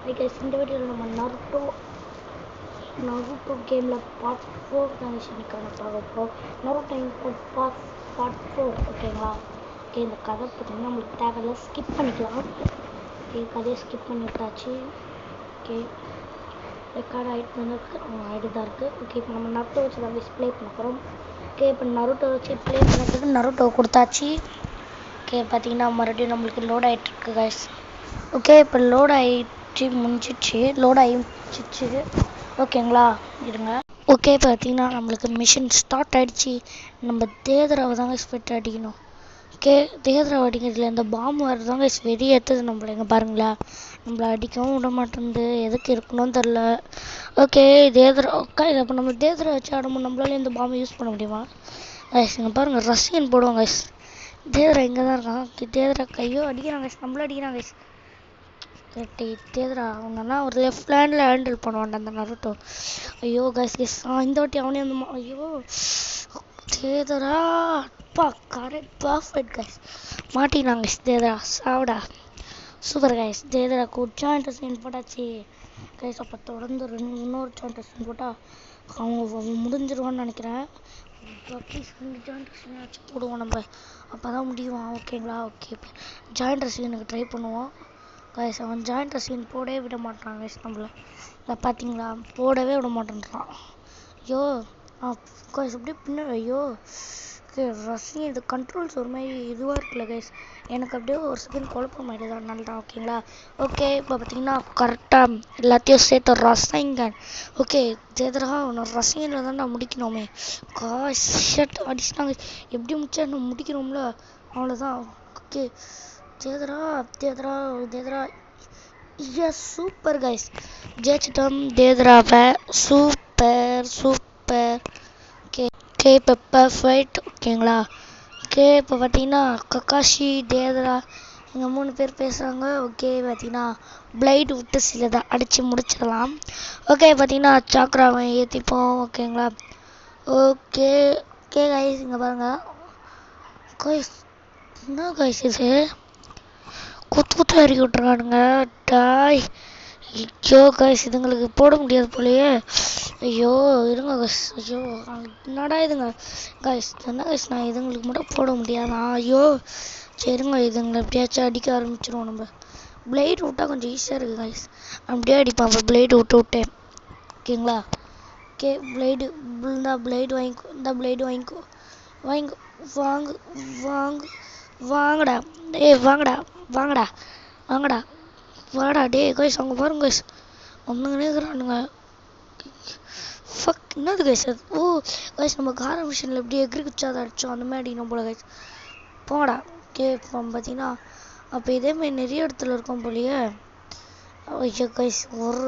guys, இந்த வீடியோவில் நம்ம நருட்டோ கேமில் பார்ட் 4 கண்டிஷனுக்கான பார்க்க போகிறோம். நருட்டோ இம்போர்ட் பார்ட் 4 ஓகேங்களா. ஓகே, இந்த கதை பார்த்தீங்கன்னா நம்மளுக்கு தேவையில்ல, ஸ்கிப் பண்ணிக்கலாம். ஓகே, கதையை ஸ்கிப் பண்ணிட்டாச்சு. ஓகே, ரெக்கார்ட் ஆகிட்டு தான் இருக்குது. ஓகே, இப்போ நம்ம நருட்டோ வச்சு தான் ப்ளே பண்ண போகிறோம். ஓகே, இப்போ நருட்டோ வச்சு ப்ளே பண்ணுறதுக்கு நருட்டோ கொடுத்தாச்சு. ஓகே, பார்த்தீங்கன்னா மறுபடியும் நம்மளுக்கு லோட் ஆகிட்டுருக்கு கைஸ். ஓகே, இப்போ லோட் ஆகிடுச்சு ஓகேங்களா. இருங்க. ஓகே, பார்த்தீங்கன்னா நம்மளுக்கு மிஷின் ஸ்டார்ட் ஆகிடுச்சு. நம்ம தேதராவை தாங்க ஸ்பெட் அடிக்கணும். ஓகே, தேதராவை அடிக்கிறதுல இந்த பாம்பு வரதாங்க வெளியே ஏற்றுது நம்மளை. இங்கே பாருங்களா, நம்மளை அடிக்கவும் விட மாட்டேங்குது, எதுக்கு இருக்கணும்னு தெரில. ஓகே, ஓகே, அப்போ நம்ம தேதரை வச்சு ஆடும்போது நம்மளால இந்த பாம்பை யூஸ் பண்ண முடியுமா கைஸ்? இங்கே பாருங்கள், ரஷ்யன் போடுவோம் கைஸ். தேதரா இங்கே தான் இருக்கான். தேதரா கையோ அடிக்கிறாங்க கைஸ், நம்மளும் அடிக்கிறாங்க கைஸ். தேதரா அவங்கன்னா ஒரு லெஃப்ட் ஹேண்டில் ஹேண்டில் பண்ணுவான் அந்த நருட்டோ. ஐயோ கைஸ் இந்த வாட்டி அவனே வந்து ஐயோ தேதரா அப்பா கரெக்ட் பர்ஃபெக்ட் கைஸ், மாட்டினாங்க தேதரா சாவிடா. Super guys, Deidara joint scene போட்டாச்சு கைஸ். அப்போ தொடர்ந்து இன்னொரு ஜாயிண்ட் சீன் போட்டால் அவங்க முடிஞ்சிருவான்னு நினைக்கிறேன். அட்லீஸ்ட் 2 ஜாயிண்ட் சீன் வச்சு போடுவோம் நம்ம, அப்போ தான் முடியும். ஓகேங்களா. ஓகே, ஜாயிண்ட் சீனுக்கு ட்ரை பண்ணுவோம் கைஸ். அவன் ஜாயிண்ட் சீன் போடவே விட மாட்டான் கைஸ் நம்மள. இதை பார்த்தீங்களா, போடவே விட மாட்டேன்றான். ஐயோ கைஸ் அப்படியே பின்னாடி. ஐயோ ரசிகன் இது கண்ட்ரோல்ஸ் ஒரு மாதிரி இதுவாக இருக்குல்ல கைஸ், எனக்கு அப்படியே ஒரு செகண்ட் குழப்பம் ஆகிடுது. அதனால தான் ஓகேங்களா. ஓகே, இப்போ பார்த்தீங்கன்னா கரெக்டாக எல்லாத்தையும் சேர்த்து ரசிகன். ஓகே, தேதரா அவனை ரசிகனில் தான் நான் முடிக்கணுமே. Cash shut அடிச்சுட்டாங்க. எப்படி முடிச்சா நம்ம முடிக்கிறோம்ல, அவ்வளோதான். Okay, Deidara yes super guys, ஜெயிச்சிட்டோம் தேதராவை. சூப்பர். ஓகே, இப்போ பர்ஃபெக்ட் ஓகேங்களா. ஓகே, இப்போ பார்த்தீங்கன்னா கக்காஷி தேதரா இங்கே 3 பேர் பேசுகிறாங்க. ஓகே, பார்த்தீங்கன்னா பிளைடு விட்டு சிலதை அடித்து முடிச்சிடலாம். ஓகே, பார்த்தீங்கன்னா சாக்ராவை ஏற்றிப்போம் ஓகேங்களா. ஓகே கைஸ் இங்கே பாருங்கள் கைஸ், என்ன கைஸ் இது குத்து இறக்கி விட்ருக்கானுங்க டாய். ஐயோ கைஸ், இதுங்களுக்கு போட முடியாது போலையே. ஐயோ இருங்க கைஸ். ஐயோ என்னடா இதுங்க கைஸ், என்ன கைஸ் நான் இதுங்களுக்கு மட்டும் போட முடியாதா? ஐயோ சரிங்க, இதுங்களை எப்படியாச்சும் அடிக்க ஆரம்பிச்சிருவோம் நம்ம. பிளேடு விட்டால் கொஞ்சம் ஈஸியாக இருக்குது கைஸ், அப்படியே அடிப்பான் இப்போ பிளேடு விட்டேன் ஓகேங்களா. ஓகே, பிளேடு வாங்கிக்கோ வாங்கடா வாங்கடா டே கைஸ். அவங்க பாருங்க கைஸ், ஒன்றுங்கன்னே இருக்கிறானுங்க. ஃபக் என்னது கைஸ் அது? ஓ கைஸ், நம்ம கார மிஷினில் எப்படி எக்ரி குச்சாத அடித்தோம் அந்த மாதிரி அடிக்கணும் போல கைஸ். போங்கடா. ஓகே, இப்போ பார்த்தீங்கன்னா அப்போ இதேமாதிரி நிறைய இடத்துல இருக்கும் போலையே. ஐயோ கைஸ், ஒரு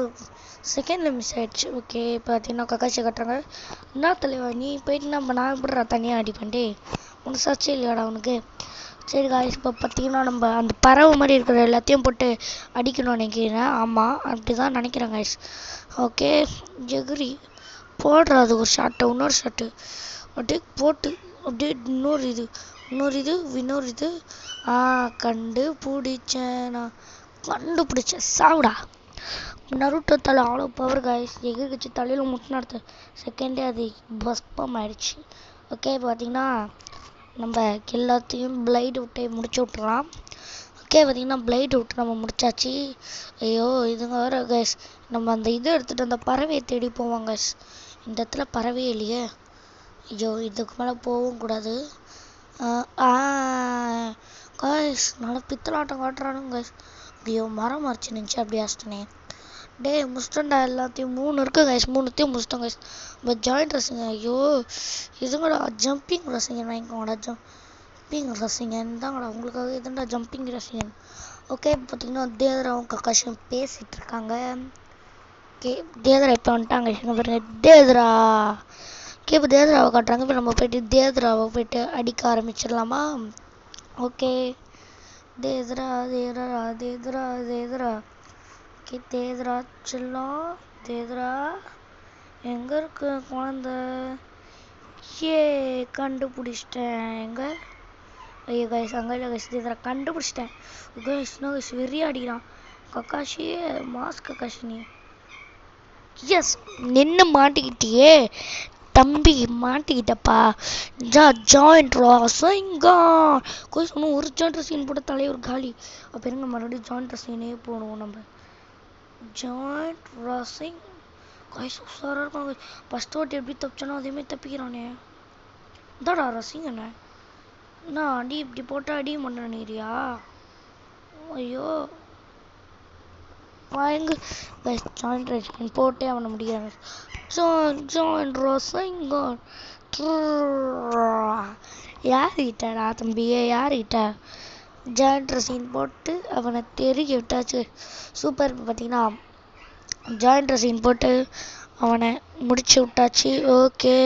செகண்டில் மிஸ் ஆகிடுச்சு. ஓகே, இப்போ பார்த்தீங்கன்னா கக்காச்சி கட்டுறாங்க. என்ன தலைவா நீ போயிட்டு நான் எப்படிறா தனியாக அடிப்பேன்டே, உனக்கு சர்ச்சை இல்லையாடா உனக்கு? சரி காய்ஸ், இப்போ பார்த்தீங்கன்னா நம்ம அந்த பறவை மாதிரி இருக்கிற எல்லாத்தையும் போட்டு அடிக்கணும்னு நினைக்கிறேன். ஆமாம், அப்படி தான் நினைக்கிறேன் காய்ஸ். ஓகே, ஜெகரி போடுறா அது ஒரு ஷாட்டு, இன்னொரு ஷாட்டு அப்படியே போட்டு அப்படியே இன்னொரு இது கண்டுபிடிச்சேன் சாவுடா. நருட்டோ தலை அவ்வளோ பவர் காய்ஸ், எகிரிச்சு தலையில் முட்டின அடுத்த செகண்டே அது பஸ்பம் ஆயிடுச்சு. ஓகே, பார்த்தீங்கன்னா நம்ம எல்லாத்தையும் பிளைடு விட்டு முடிச்சு விட்டுலாம். ஓகே, பார்த்தீங்கன்னா பிளைடு விட்டு நம்ம முடிச்சாச்சு. ஐயோ இதுங்க வேறு கைஸ், நம்ம அந்த இது எடுத்துகிட்டு அந்த பறவையை தேடி போவோம் கைஸ். இந்த இடத்துல பறவையே இல்லையே. ஐயோ இதுக்கு மேலே போகவும் கூடாது. கைஸ் நல்லா பித்தலாட்டம் காட்டுறானுங்க கைஸ். ஐயோ மரம் மறைச்சி நினச்சி அப்படியே அசிட்டனே. டே முடிச்சிட்டோம்டா எல்லாத்தையும், 3 இருக்குது கைஸ், 3த்தையும் முடிச்சிட்டோம் கைஸ். இப்போ ஜாயிண்ட் ரசிங்க. ஐயோ இதுங்கடா ஜம்பிங் ரசிங்கன் வாங்கிக்கோங்கடா. ஜம்பிங் ரசிங்கன் தாங்கடா உங்களுக்காக, இதுண்டா ஜம்பிங் ரசிங்கன். ஓகே, பார்த்தீங்கன்னா தேதராவும் கக்காஷும் பேசிகிட்டு இருக்காங்க. ஓகே, தேதரா இப்போ வந்துட்டாங்க பாருங்க தேதரா. ஓகே, இப்போ தேதராவை காட்டுறாங்க. இப்போ நம்ம போயிட்டு தேதராவை போயிட்டு அடிக்க ஆரம்பிச்சிடலாமா? ஓகே, தேதரா ஓகே, தேதரா செல்லம். தேதரா எங்கே இருக்கு குழந்த? கண்டுபிடிச்சிட்டேன். எங்கே? ஐயோ கைஸ் அங்கே இல்லை கைஸ், தேதரா கண்டுபிடிச்சிட்டேன் கைஸ். என்ன கைஸ் வெறியா அடிக்கிறான். கக்காஷி மாஸ் கக்காஷி நீ எஸ் நின்று மாட்டிக்கிட்டியே தம்பி மாட்டிக்கிட்டப்பா ஜாயிண்ட் ராசிங்கா கோய் சொன்ன ஒரு ஜாயிண்ட் சீன் போட்ட தலைவர் காலி அப்போ இருங்க மறுபடியும் ஜாயிண்ட் சீனே போடுவோம் நம்ம ஜாயிண்ட் ராசிங் காய்ஸ் உஷாராக இருக்காங்க ஃபஸ்ட் வாட்டி எப்படி தப்பிச்சானோ அதேமாதிரி தப்பிக்கிறானே இதாடா ரசிங் என்ன நான் அடி இப்படி போட்டால் அடிய மாட்டேன் நீரியா ஐயோ வாங்க ஜாயிண்ட் ரசிங் போட்டே அவனை முடியாது ஜாயிண்ட் ராசிங்கா யார்கிட்டடா தம்பியே யார்கிட்ட ஜாயிண்ட் ரசீன் போட்டு அவனை தெருகி விட்டாச்சு சூப்பர் பார்த்தீங்கன்னா ஜாயிண்ட் ரசீன் போட்டு அவனை முடிச்சு விட்டாச்சு ஓகே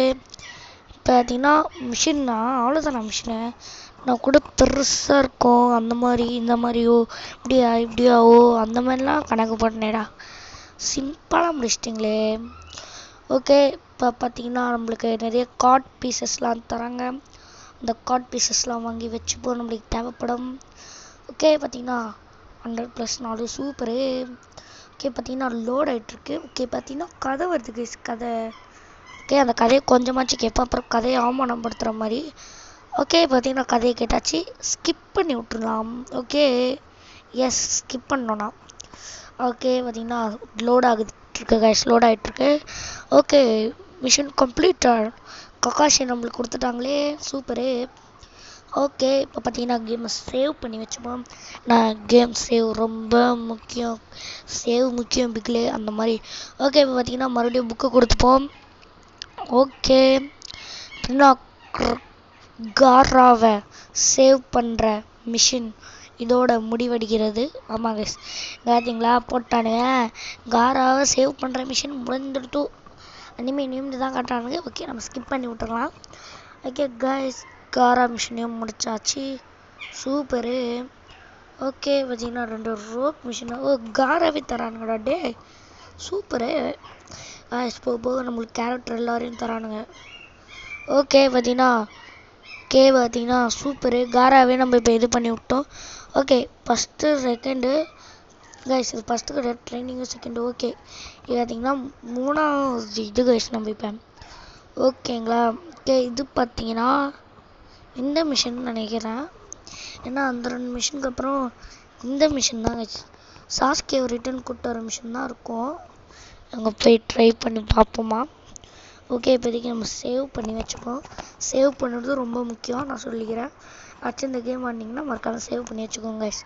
பார்த்தீங்கன்னா மிஷின்னா அவ்வளோதானா மிஷினு நான் கூட பெருசாக இருக்கும் அந்த மாதிரி இந்த மாதிரியோ இப்படியாவோ அந்த மாதிரிலாம் கணக்கு போட்டேனேடா சிம்பிளாக முடிச்சிட்டிங்களே ஓகே இப்போ பார்த்தீங்கன்னா நம்மளுக்கு நிறைய கார்ட் பீசஸ்லாம் தராங்க அந்த கார்ட் பீசஸ்லாம் வாங்கி வச்சுப்போம் நம்மளுக்கு தேவைப்படும் ஓகே பார்த்தீங்கன்னா 100+4 சூப்பரு ஓகே பார்த்தீங்கன்னா லோட் ஆகிட்டுருக்கு ஓகே பார்த்தீங்கன்னா கதை வருது கதை ஓகே அந்த கதையை கொஞ்சமாச்சு கேட்பேன் அப்புறம் கதையை அவமானப்படுத்துகிற மாதிரி ஓகே பார்த்தீங்கன்னா கதையை கேட்டாச்சு ஸ்கிப் பண்ணி விட்டுருலாம் ஓகே எஸ் ஸ்கிப் பண்ணோன்னா ஓகே பார்த்தீங்கன்னா லோட் ஆகிட்டுருக்கு கைஸ் லோட் ஆகிட்டுருக்கு ஓகே மிஷன் கம்ப்ளீட்டட் கக்காஷி நம்மளுக்கு கொடுத்துட்டாங்களே சூப்பரு ஓகே இப்போ பார்த்தீங்கன்னா கேமை சேவ் பண்ணி வச்சுப்போம் நான் கேம் சேவ் ரொம்ப முக்கியம் சேவ் முக்கியம் பிக்லே அந்த மாதிரி ஓகே இப்போ பார்த்தீங்கன்னா மறுபடியும் புக்கு கொடுத்துப்போம் ஓகே நான் காராவை சேவ் பண்ணுற மிஷின் இதோட முடிவடைகிறது ஆமாங்க பார்த்தீங்களா போட்டானுங்க காராவை சேவ் பண்ணுற மிஷின் முடிந்துடுத்து இனிமேல் நிமிந்து தான் காட்டுறானுங்க ஓகே நம்ம ஸ்கிப் பண்ணி விட்டுறலாம் ஓகே கைஸ் காரா மிஷினையும் முடிச்சாச்சு சூப்பரு ஓகே பார்த்தீங்கன்னா 2 ரோப் மிஷினை காராவே தரானுங்கடா டே சூப்பரு போக நம்மளுக்கு கேரக்டர் எல்லாரையும் தரானுங்க ஓகே பார்த்தீங்கன்னா சூப்பரு காராவே நம்ம இப்போ இது பண்ணி விட்டோம் ஓகே ஃபஸ்ட்டு செகண்டு கைஸ் இது ஃபஸ்ட்டு கிடையாது ட்ரைனிங்கு செகண்டு ஓகே இது பார்த்தீங்கன்னா 3வது இது கைஸ் நம்ம இப்போ ஓகேங்களா ஓகே இது பார்த்தீங்கன்னா இந்த மிஷின் நினைக்கிறேன் ஏன்னா அந்த 2 மிஷினுக்கு அப்புறம் இந்த மிஷின் தான் கைஸ் சாஸ்கே ரிட்டர்ன் கூப்பிட்டு வர மிஷின் தான் இருக்கும் அங்கே போய் ட்ரை பண்ணி பார்ப்போமா ஓகே இப்போதைக்கு நம்ம சேவ் பண்ணி வச்சுப்போம் சேவ் பண்ணுறது ரொம்ப முக்கியம் நான் சொல்லிக்கிறேன் ஆச்சு இந்த கேம் ஆடினீங்கன்னா மறக்காமல் சேவ் பண்ணி வச்சுக்கோங்க கைஸ்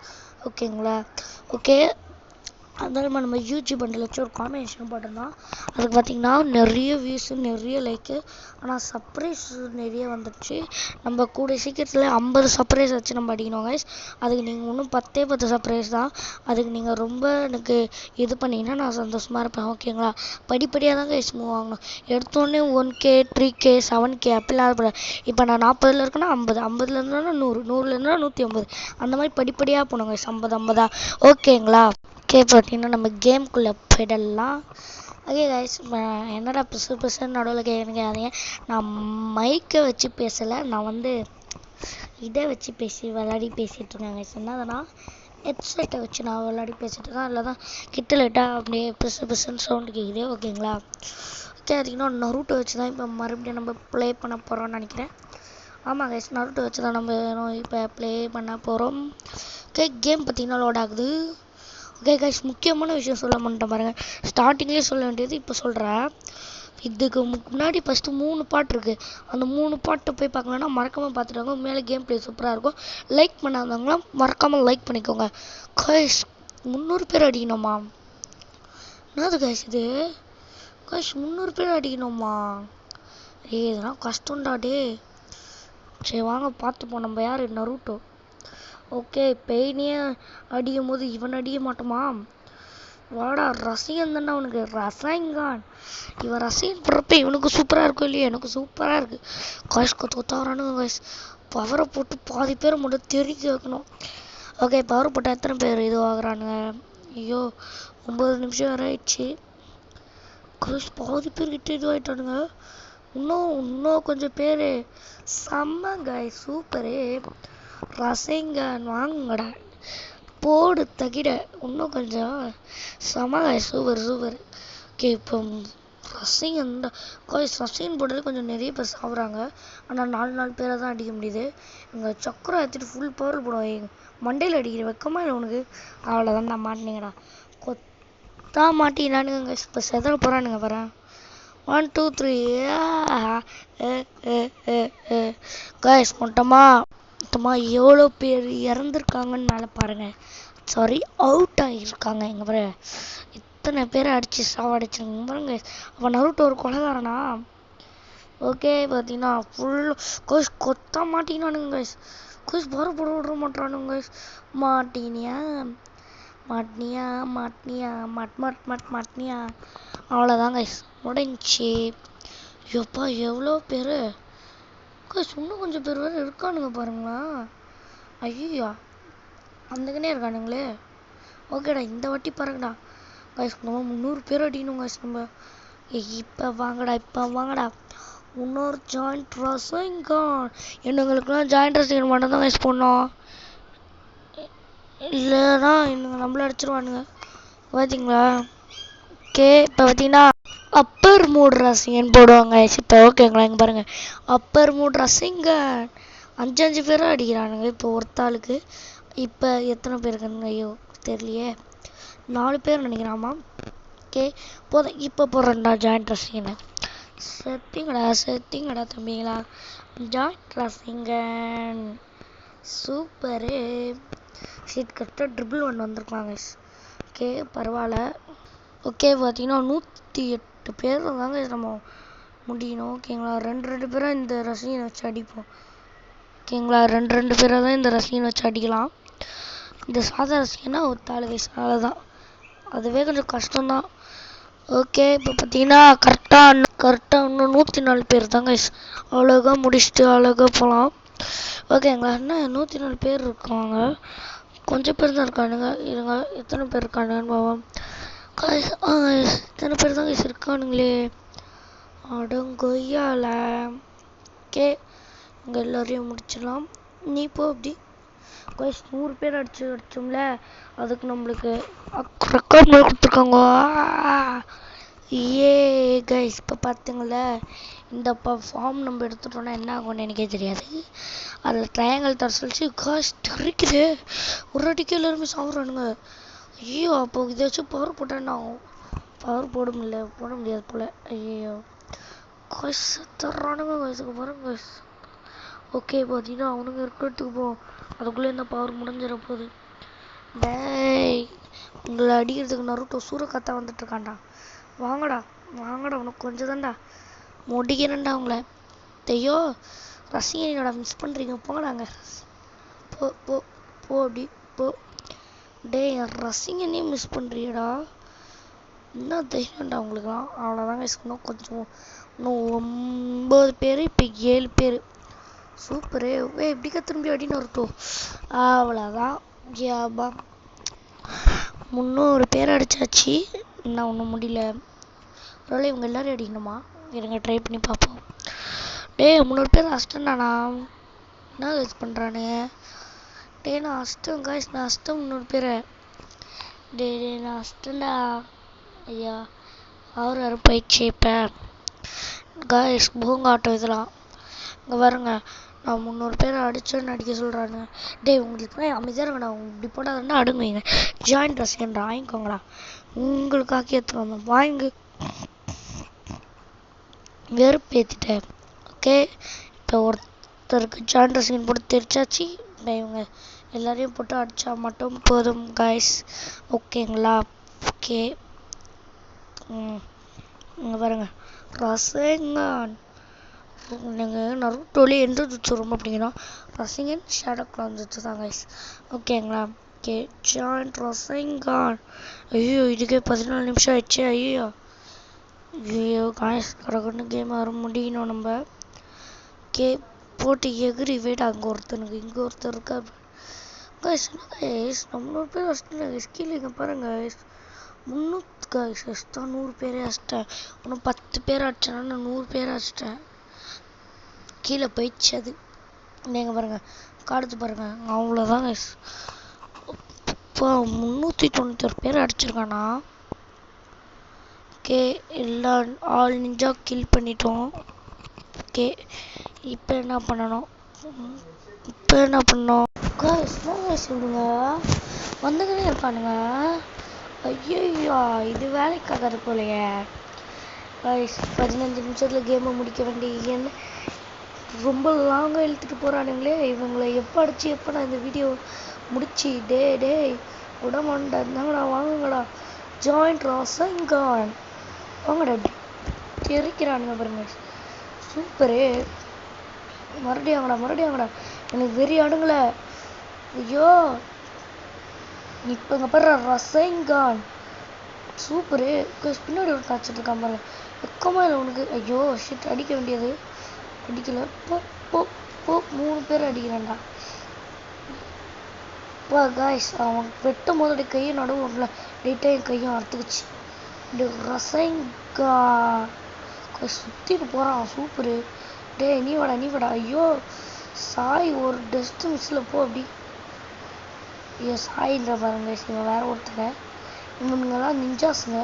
ஓகேங்களா ஓகே அதனால நம்ம யூஜி பண்டில் வச்சு ஒரு காம்பினேஷன் போட்டிருந்தோம் அதுக்கு பார்த்தீங்கன்னா நிறைய வியூஸு நிறைய லைக்கு ஆனால் சர்ப்ரைஸ் நிறைய வந்துடுச்சு நம்ம கூட சீக்கிரத்தில் 50 சர்ப்ரைஸ் வச்சு நம்ம அடிக்கணும் கைஸ் அதுக்கு நீங்கள் இன்னும் 10 சர்ப்ரைஸ் தான் அதுக்கு நீங்கள் ரொம்ப எனக்கு இது பண்ணிங்கன்னா நான் சந்தோஷமாக இருப்பேன் ஓகேங்களா படிப்படியாக தான் கைஸ் மூவ் ஆகணும் எடுத்தோடனே 1K 3K 7K அப்படிலாம் இருப்பேன் இப்போ நான் 40 இருக்கேன்னா 50 50 இருந்தாலும் 100 100 இருந்தாலும் 150 அந்த மாதிரி படிப்படியாக போகணும் கைஸ் 50 ஓகேங்களா ஓகே பார்த்தீங்கன்னா நம்ம கேம்குள்ளே போயிடலாம் ஓகே கைஸ் என்னடா புதுசு நடுவில் கேட்குறீங்க நான் மைக்கை வச்சு பேசலை நான் இதை வச்சு விளையாடி பேசிகிட்டு இருக்கேன் கைஸ் என்னதுன்னா ஹெட்செட்டை வச்சு நான் விளையாடி பேசிகிட்டு இருக்கேன் அதில் தான் கிட்ட லைட்டாக அப்படியே பிசுன்னு சவுண்டு கேட்குது ஓகேங்களா ஓகே பார்த்தீங்கன்னா நருட்டோ வச்சு தான் இப்போ மறுபடியும் நம்ம ப்ளே பண்ண போகிறோம்னு நினைக்கிறேன் ஆமாம் கைஸ் நருட்டோ வச்சு தான் நம்ம இப்போ ப்ளே பண்ண போகிறோம் ஓகே கேம் பார்த்தீங்கன்னா லோட் ஆகுது ஓகே கைஸ் முக்கியமான விஷயம் சொல்ல மாட்டேன் பாருங்கள் ஸ்டார்டிங்லேயே சொல்ல வேண்டியது இப்போ சொல்கிறேன் இதுக்கு முன்னாடி ஃபஸ்ட்டு 3 பாட்டு இருக்குது அந்த 3 பாட்டை போய் பார்க்கலன்னா மறக்காமல் பார்த்துட்டாங்க மேலே கேம் ப்ளே சூப்பராக இருக்கும் லைக் பண்ணாதவங்களாம் மறக்காமல் லைக் பண்ணிக்கோங்க கைஸ் 300 பேர் அடிக்கணுமா என்னது கைஸ் இது கைஸ் 300 பேர் அடிக்கணுமா இதெல்லாம் கஷ்டம்டா டே சரி வாங்க பார்த்துப்போம் நம்ம யார் நருட்டோ ஓகே பெயினே அடிக்கும் போது இவன் அடிக்க மாட்டோமா வாடா ரசிகன் தானே அவனுக்கு ரசாயங்கான் இவன் ரசிகன் போடுறப்ப இவனுக்கு சூப்பராக இருக்கும் இல்லையா எனக்கு சூப்பராக இருக்குது காய்ஸ் கொத்தாரானுங்க காய்ஸ் பவரை போட்டு பாதி பேரை மட்டும் தெரிக்க வைக்கணும் ஓகே பவர் போட்டால் எத்தனை பேர் இதுவாகிறானுங்க ஐயோ 9 நிமிஷம் வரை ஆயிடுச்சு காய்ஸ் பாதி பேர்கிட்ட இதுவாகிட்டானுங்க இன்னும் கொஞ்சம் பேர் செம்ம காய்ஸ் சூப்பரு ரசிகன் வாங்குங்கடா போடு தகிட இன்னும் கொஞ்சம் செம சூப்பர். ஓகே இப்போ ரசிங் அந்த ரசிகன் போடுறது கொஞ்சம் நிறைய பேர் சாப்பிட்றாங்க. ஆனால் 4 பேரை தான் அடிக்க முடியுது. எங்கள் சக்கரை ஏற்றிட்டு ஃபுல் பவர் போடுவோம். மண்டையில் அடிக்கிற வெக்கமா இல்லை உனக்கு? அவ்வளோதான் நான் மாட்டினீங்கடா. கொத்தா மாட்டினானுங்க. இப்போ செதற போகிறானுங்க வரேன். 1 2 3 கைஸ் மொட்டமா எவ்வளோ பேர் இறந்துருக்காங்கன்னு மேலே பாருங்க. சாரி அவுட் ஆகியிருக்காங்க. எங்கள் பாரு இத்தனை பேரை அடித்து சாவடிச்சிருங்க பாருங்க. அப்போ நருட்டோ ஒரு கொலைகாரனா? ஓகே பார்த்தீங்கன்னா ஃபுல் கொத்தா மாட்டினானுங்க கைஸ். பாரு போட விட மாட்டானுங்க கைஸ். மாட்டினியா அவ்வளோதான் கைஸ் முடிஞ்சி. எப்பா எவ்வளோ பேர் கைஸ். இன்னும் கொஞ்சம் பேர் வேறு இருக்கானுங்க பாருங்களா. ஐயா அந்தக்கனே இருக்கானுங்களே. ஓகேடா இந்த வாட்டி பாருங்கடா கைஸ். நம்ம 300 பேர் அடிக்கணும் கைஸ். நம்ம இப்போ வாங்கடா இன்னொரு ஜாயிண்ட் ரசிகன். என்னங்களுக்குலாம் ஜாயிண்ட் ரசிகன் மட்டும் தான் கைஸ் போடணும். இல்லைன்னா இன்னும் நம்மள அடிச்சிருவானுங்க பார்த்தீங்களா. ஓகே இப்போ பார்த்தீங்கன்னா அப்பர் மூட் ரசிகன் போடுவாங்க இப்போ. ஓகேங்களா இங்கே பாருங்கள் அப்பர் மூட் ரசிகன் 5 பேரும் அடிக்கிறானுங்க இப்போ ஒருத்தாளுக்கு. இப்போ எத்தனை பேர் இருக்கானுங்க? ஐயோ தெரியலையே. 4 பேர் நினைக்கிறாமா. ஓகே போதும். இப்போ போடுறேன்டா ஜாயிண்ட் ரசிகனை. செத்திங்கடா தம்பிங்களா. ஜாயிண்ட் ரசிகன் சூப்பரு. சீட் கரெக்டாக ட்ரிபிள் 1 வந்திருக்காங்க. ஓகே பரவாயில்ல. ஓகே பார்த்தீங்கன்னா 108 பேர் தாங்க நம்ம முடியணும். ஓகேங்களா 2 பேராக இந்த ரசிகனை வச்சு அடிப்போம். ஓகேங்களா 2 பேராக தான் இந்த ரசிகனை வச்சு அடிக்கலாம். இந்த சாதா ரசிகனா ஒரு தாலு வயசு அவ்வளோதான். அதுவே கொஞ்சம் கஷ்டம்தான். ஓகே இப்போ பார்த்தீங்கன்னா கரெக்டாக இன்னும் 104 பேர் தாங்க. அவ்வளோகா முடிச்சுட்டு அழகாக போகலாம். ஓகேங்களா என்ன 104 பேர் இருக்காங்க. கொஞ்சம் பேர் தான் இருக்கானுங்க. இருங்க எத்தனை பேர் இருக்கானுங்கன்னு பாவம். எத்தனை பேர் தான் இருக்கானுங்களே அடங்கொய்யால. ஓகே இங்கே எல்லோரையும் முடிச்சிடலாம். நீ போ அப்படி. 100 பேர் அடிச்சோம்ல அதுக்கு நம்மளுக்கு ரெக்கார்ட் மாதிரி கொடுத்துருக்காங்க. ஏ கைஸ் இப்போ பார்த்துங்கள இந்த ஃபார்ம் நம்ம எடுத்துட்டோன்னா என்ன ஆகும்னு எனக்கே தெரியாது. அதில் ட்ரையாங்கல் தர சொல்லிச்சு காஸ் தெரிக்குது. ஒரு அடிக்கு எல்லாருமே சாப்பிட்றானுங்க. ஐயோ அப்போ இதை வச்சு பவர் போட்டேன்னா ஆகும். பவர் போட முடியாது போல். ஐயோ காஸ் தர்றானுங்க காசுக்கு பாருங்க காஸ். ஓகே பார்த்தீங்கன்னா அவனுங்க இருக்கிறதுக்கு போவோம். அதுக்குள்ளே இந்த பவர் முடிஞ்சிட போகுது. டேய் உங்களை அடிக்கிறதுக்கு நருட்டோ சூறக்காத்தா வந்துட்டுருக்கான்டா. வாங்கடா உனக்கு கொஞ்சம் தான்டா முடிக்கிறேன்டா உங்களை. ஐயோ ரசிகனோட மிஸ் பண்ணுறீங்க போங்கடாங்க. போ போ போ அப்படி போ. டேய் ரசிகனே மிஸ் பண்ணுறியடா. என்ன தைரியம்டா உங்களுக்குலாம். அவ்வளோதாங்க இன்னும் கொஞ்சம் இன்னும் 9 பேர் இப்போ 7 பேர். சூப்பரு. எப்படிக்கா திரும்பி அடின்னு வரட்டும். அவ்வளோதான் ஜியாபா 300 பேர் அடிச்சாச்சு. இன்னும் ஒன்றும் முடியல. ஒருவேளை இவங்க எல்லோரும் அடிக்கணுமா? இருங்க ட்ரை பண்ணி பார்ப்போம். டேய் 300 பேர் அஷ்டம்டாண்ணா. என்ன கைஸ் பண்ணுறானுங்க? டே நான் அஷ்டம் கைஸ். நான் அஷ்டம் 300 பேரை. டே நான் அஷ்டம்டா. ஐயா அவர் வேறு போயிடுச்சு. இப்போ கைஸ் பூங்காட்டம் இதெல்லாம் இங்கே பாருங்க. நான் 300 பேரை அடிச்சோன்னு அடிக்க சொல்கிறானுங்க. டே உங்களுக்கு அமைதியாக இருங்கடா. இப்படி போடாதுன்னா அடுங்குவீங்க. ஜாயிண்ட் ரசிகன் வாங்கிக்கோங்களா. உங்களுக்காக எடுத்துகிட்டு வந்தோம் வாங்கி வெறுப்பேற்றிட்டேன். ஓகே இப்போ ஒருத்தருக்கு ஜாயிண்ட் ரசிகன் போட்டு தெரிச்சாச்சு. இப்போ இவங்க எல்லாரையும் போட்டு அடித்தா மட்டும் போதும் கைஸ். ஓகேங்களா. ஓகே இங்கே பாருங்க ரசிகன். நீங்கள் நருட்டோலி எந்த ஜுட்சு ரொம்ப பிடிக்குன்னா ரசிகன் ஷேடோ கிளான் ஜுட்சு தான் கைஸ். ஓகேங்களா. ஓகே ஜாயிண்ட் ரசிகன். ஐயோ இதுக்கே 14 நிமிஷம் ஆயிடுச்சு. ஐயோ காய்ஸ் கடற்கொண்டு கேம் வர முடியணும் நம்ம. ஓகே போட்டு எகிரி வேட. அங்கே ஒருத்தனுக்கு இங்கே ஒருத்தர் இருக்கா கைஸ். கைஸ் 300 பேர் அஷ்டம் கைஸ். கீழே இங்கே பாருங்க கைஸ் 300 கைஸ் அஷ்டம் 100 பேரே அஷ்டேன். இன்னும் 10 பேர் அடிச்சேன்னா நான் 100 பேர் அடிச்சிட்டேன். கீழே போயிடுச்சு அது. நீங்கள் பாருங்கள் காடுத்து பாருங்கள். அவ்வளோதான் கைஸ். இப்போ 391 பேர் அடிச்சிருக்கானா. ஓகே, எல்லா ஆல் நிஞ்சா கில் பண்ணிட்டோம். ஓகே, இப்போ என்ன பண்ணணும்? இவங்க வந்துக்கிட்டே இருக்கானுங்க. ஐயோ, இது வேலைக்காகாது போலையே. 15 நிமிஷத்தில் கேமை முடிக்க வேண்டிய என்ன ரொம்ப லாங்காக இழுத்துட்டு போகிறானுங்களே. இவங்களை எப்போ அடிச்சு எப்போ நான் இந்த வீடியோ முடிச்சு டே விட மாட்டேன்தாங்கடா. வாங்குங்கடா, ஜாயிண்ட் ராசங்கான் வாங்கடா. தெரிக்கிறானுங்க பாருங்க, சூப்பரு. மறுபடியும் வாங்கடா. எனக்கு வெறி அடுங்கள. ஐயோ, இப்போ இங்கே பாரு ரசங்கான் சூப்பரு. பின்னாடி ஒரு காய்ச்சிட்டு இருக்கான் பாருங்க, வெக்கமா இல்லை உனக்கு? ஐயோ ஷிட், அடிக்க வேண்டியது அடிக்கல. போ 3 பேர் அடிக்கிறான்டா. வா காய்ஸ், அவன் வெட்டும் போது அப்படி கையை நடுவுல டேட்டா என் கையும் அறுத்துக்குச்சு. ரசங்கா சுற்றிட்டு போகிறான், சூப்பரு. நீ வாடா. ஐயோ சாய், ஒரு டெஸ்ட் மிஸ்ஸில் போ அப்படி. ஐயோ சாயின்ற பாருங்க, இவன் வேற ஒருத்தர். இவனுங்கெல்லாம் நிஞ்சாஸுங்க.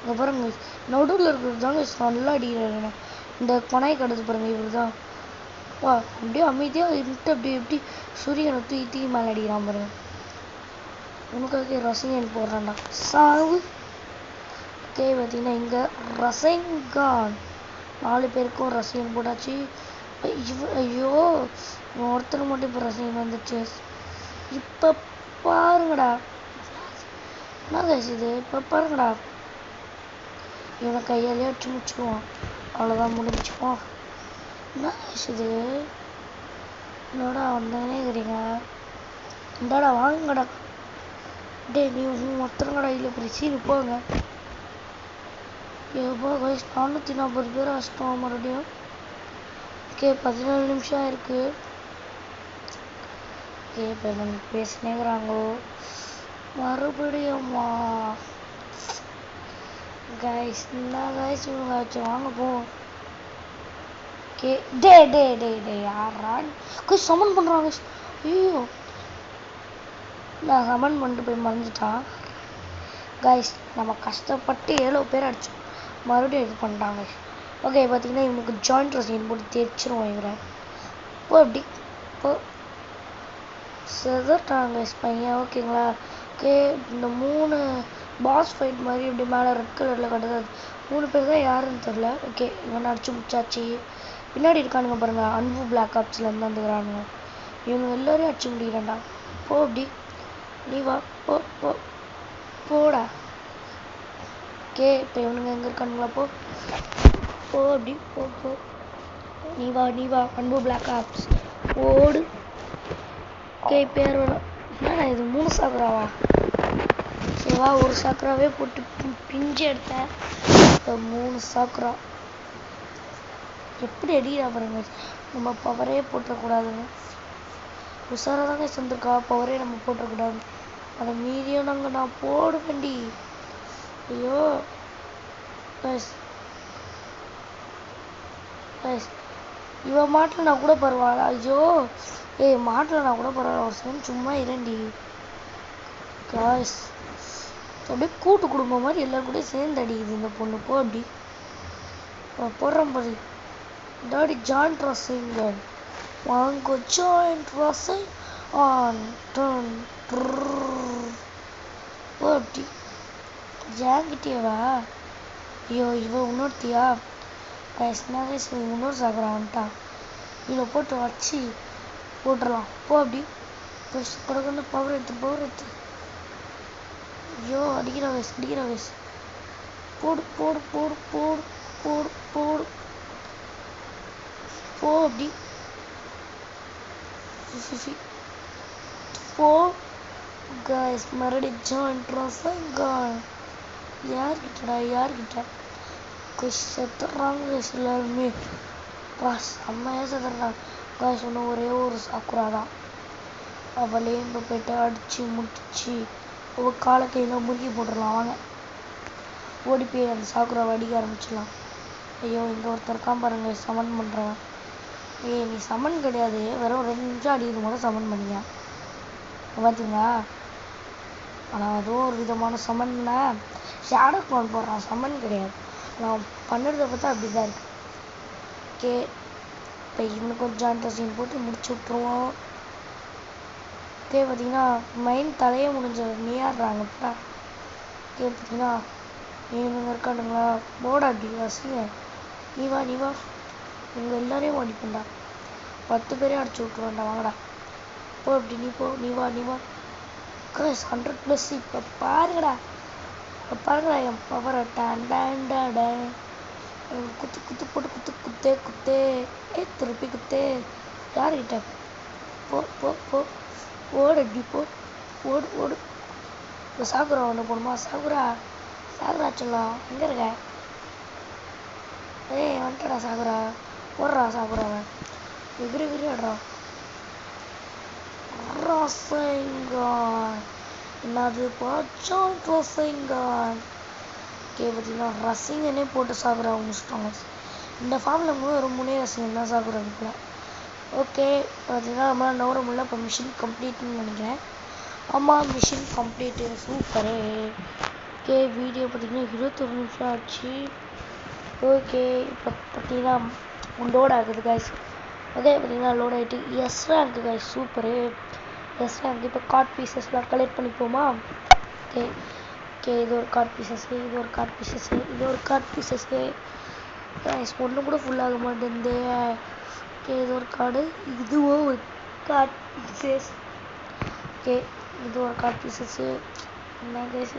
இங்கே பாருங்க, நடுவில் இருக்கிறது தாங்க நல்லா அடிக்கிறாருங்க. இந்த கொனாய் கடுது பாருங்க, இவர் தான். வா, அப்படியே அமைதியாக இருந்துட்டு எப்படி சூரியனை தூக்கி மேலே அடிக்கிறான் பாருங்க. உனக்காக ரசிகன் போடுறான்டா, சாவு. ஓகே, பார்த்தீங்கன்னா இங்கே ரசங்கான் 4 பேருக்கும் ரசிகன் போட்டாச்சு. ஐயோ, ஒருத்தர் மட்டும் இப்போ ரசிகன் வந்துச்சு. இப்போ பாருங்கடா, என்ன இது? இப்போ பாருங்கடா, இவனை கையாலே அடிச்சு முடிச்சுக்குவான். அவ்வளோதான், முடிச்சுப்போம். என்ன இது? என்னடா வந்தானே இருக்கிறீங்க? இந்தாடா வாங்கடா. நீ ஒருத்தருங்கடா இல்லை பிரச்சனை போங்க. எப்போ 440 பேர் அஷ்டம் மறுபடியும். ஓகே, 14 நிமிஷம் ஆயிருக்கு. ஓகே, இப்போ நம்ம பேசினேங்கிறாங்கோ மறுபடியும்மா. கைஸ், என்ன கைஸ் இவங்க வச்சு வாங்க போ. ஓகே, டே யாரா சமன் பண்ணுறாங்க? ஐயோ, நான் சமன் பண்ணிட்டு போய் மறைஞ்சிட்டான். கைஸ், நம்ம கஷ்டப்பட்டு 7 பேர் அடித்தோம், மறுபடியும் இது பண்ணிட்டாங்க. ஓகே, பார்த்தீங்கன்னா இவனுக்கு ஜாயிண்ட் ரசிகன் போட்டு தேய்ச்சிருவோம் இவரை. இப்போ அப்படி இப்போ செதட்டாங்க பையன். ஓகேங்களா? ஓகே, இந்த 3 பாஸ் ஃபைட் மாதிரி இப்படி மேலே ரெட் கலரில் கட்டுது, 3 பேர் தான் யாருன்னு தெரில. ஓகே, இவனை அடிச்சு முடிச்சாச்சு. பின்னாடி இருக்கானுங்க பாருங்க, அன்பு பிளாக் ஆப்ஸ்லேருந்து வந்துக்கிறானுங்க. இவங்க எல்லோரையும் அடிச்சு முடிக்கிறான்டா. போ அப்படி, நீ வா, போடா. ஓகே, இப்போ இவனுங்க எங்கே இருக்கானுங்களா? போ அப்படி, போ. நீ வா அன்பு பிளாக் ஆப்ஸ், ஓடு. ஓகே, பேர் என்னடா இது? 3 சாக்கராவா? சரிவா, ஒரு சாக்கராவே போட்டு பிஞ்சு எடுத்தேன். இப்போ 3 சாக்கரா எப்படி அடிக்கிறா பாருங்க. நம்ம பவரே போட்டக்கூடாதுங்க. உஷாராக தாங்க சேர்ந்துருக்கா, பவரே நம்ம போட்டக்கூடாது. அதை மீறியும் நான் போட வேண்டி. ஐயோ இவன் மாட்டில் நான் கூட பரவாயில்ல. ஐயோ மாட்டில் நான் கூட பரவாயில்ல, ஒரு செகண்ட் சும்மா இரண்டி. காய்ஸ், அப்படியே கூட்டு குடும்பம் மாதிரி எல்லாரும் கூட சேர்ந்து அடிக்குது இந்த பொண்ணு. போ அப்படி போடுறோம் பாரு. டாடி ஜாயிண்ட் ரசிங்க வாங்க, ஜாயிண்ட் ரசிங் ஆன் டன். போ அப்படி ஜாங்கிட்டேவா? ஐயோ, இவன் இன்னொருத்தியா? கைஸ்னாவே இன்னொரு சாப்பிட்றான் வந்துட்டான். இதில் போட்டு வச்சு போட்டுடலாம். போ அப்படி கொடுக்கணும். பவர் எடுத்து. ஐயோ, அடிக்கிற வயசு. போடு. போ அப்படி போ. கைஸ், மறுபடியும் ஜாயிண்ட் ரசங்கான். யார்கிட்ட செத்துறாங்க எல்லாருமே. செம்மையாக செத்துறாங்க காய்ஸ். இன்னும் ஒரே ஒரு சாக்குரா தான். அவளே இங்கே போய்ட்டு அடித்து முடிச்சு ஒவ்வொரு காலை கையில் முறுக்கி போட்டுடலாம். வாங்க, ஓடி போய் அந்த சாக்குராவை அடிக்க ஆரம்பிச்சிடலாம். ஐயோ, இங்கே ஒருத்தர் இருக்கான் பாருங்க, சமன் பண்ணுறவன். நீ சமன் கிடையாது, வெறும் 2 நிமிஷம் அடிக்கிறது கூட சமன் பண்ணிங்க. பார்த்தீங்களா? ஆனால் அதுவும் ஒரு விதமான சமன்னா ஷேடோ க்ளோன் போடுறான், சமன் கிடையாது. நான் பண்ணுறதை பார்த்தா அப்படி தான் இருக்கு. ஓகே, இப்போ இன்னும் கொஞ்சம் அந்த சீன் போட்டு முடிச்சு விட்ருவோம். ஓகே, பார்த்தீங்கன்னா மெயின் தலையே முடிஞ்ச நீயாடுறாங்க. இப்போ ஓகே, பார்த்தீங்கன்னா இவங்க இருக்கானுங்களா போடா அப்படி வசிங்க, நீ வா இவங்க எல்லாரையும் அடிப்பண்டா, 10 பேரையும் அடிச்சு விட்ருவாண்டா, வாங்கடா போ அப்படி, நீ வா 100+. இப்போ பாருங்கடா என் பவரை. குத்து போட்டு குத்தே திருப்பி குத்தே. யாருக்கிட்ட ஓடு அப்படி ஓடு. இப்போ சாகுரா ஒன்று போடுமா? சாகுரா சொல்லலாம், எங்கே இருக்க? வந்துட்டடா சாகுரா, போடுறா சாகுராவன் எகிரி ஆடுறான். ரசைங்கான் என்னது பச்சான் ரசைங்கான். ஓகே, பார்த்தீங்கன்னா ரசிங்கனே போட்டு சாகுரா முடிச்சிட்டாங்க. இந்த ஃபார்மில் ஒரு 3 ரசிகன் தான் சாகுரா இருக்குல்ல. ஓகே, பார்த்தீங்கன்னா நம்மளால் நவர முடியல. இப்போ மிஷின் கம்ப்ளீட்னு நினைக்கிறேன். ஆமாம், machine complete, super. Okay, video பார்த்தீங்கன்னா 21 நிமிஷம் ஆச்சு. ஓகே, இப்போ பார்த்தீங்கன்னா லோட் ஆகுது கைஸ். ஓகே, பார்த்தீங்கன்னா லோட் ஆகிட்டு S rank guys, super. S rank. இப்போ கார்ட் பீசஸ்லாம் கலெக்ட் பண்ணிப்போமா? ஓகே, இது ஒரு கார்ட் பீசஸ்ஸு, இது ஒரு கார்ட் பீசஸ்ஸு கைஸ். ஒன்று கூட ஃபுல்லாக மாட்டேங்குது. ஓகே, இது ஒரு கார்டு, இதுவும் ஒரு கார்ட் பீசஸ். ஓகே, இது ஒரு கார்ட் பீசஸ்ஸு. என்ன கைஸ்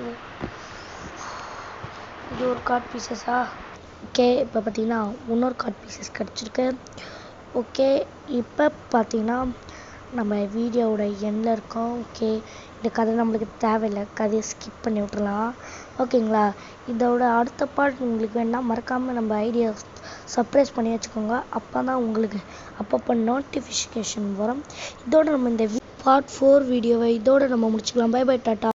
இது ஒரு கார்ட் பீசஸா? ஓகே, இப்போ பார்த்தீங்கன்னா இன்னொரு கார்ட் பீசஸ் கிடச்சிருக்கு. ஓகே, இப்போ பார்த்தீங்கன்னா நம்ம வீடியோவோட எண்டில் இருக்கோம். ஓகே, இந்த கதை நம்மளுக்கு தேவையில்லை, கதையை ஸ்கிப் பண்ணி விட்றலாம். ஓகேங்களா? இதோட அடுத்த பார்ட் உங்களுக்கு வேணால் மறக்காமல் நம்ம ஐடியா சப்ஸ்கிரைப் பண்ணி வச்சுக்கோங்க. அப்போ தான் உங்களுக்கு அப்பப்போ நோட்டிஃபிகேஷன் வரும். இதோட நம்ம இந்த பார்ட் 4 வீடியோவை இதோட நம்ம முடிச்சுக்கலாம். Bye tata.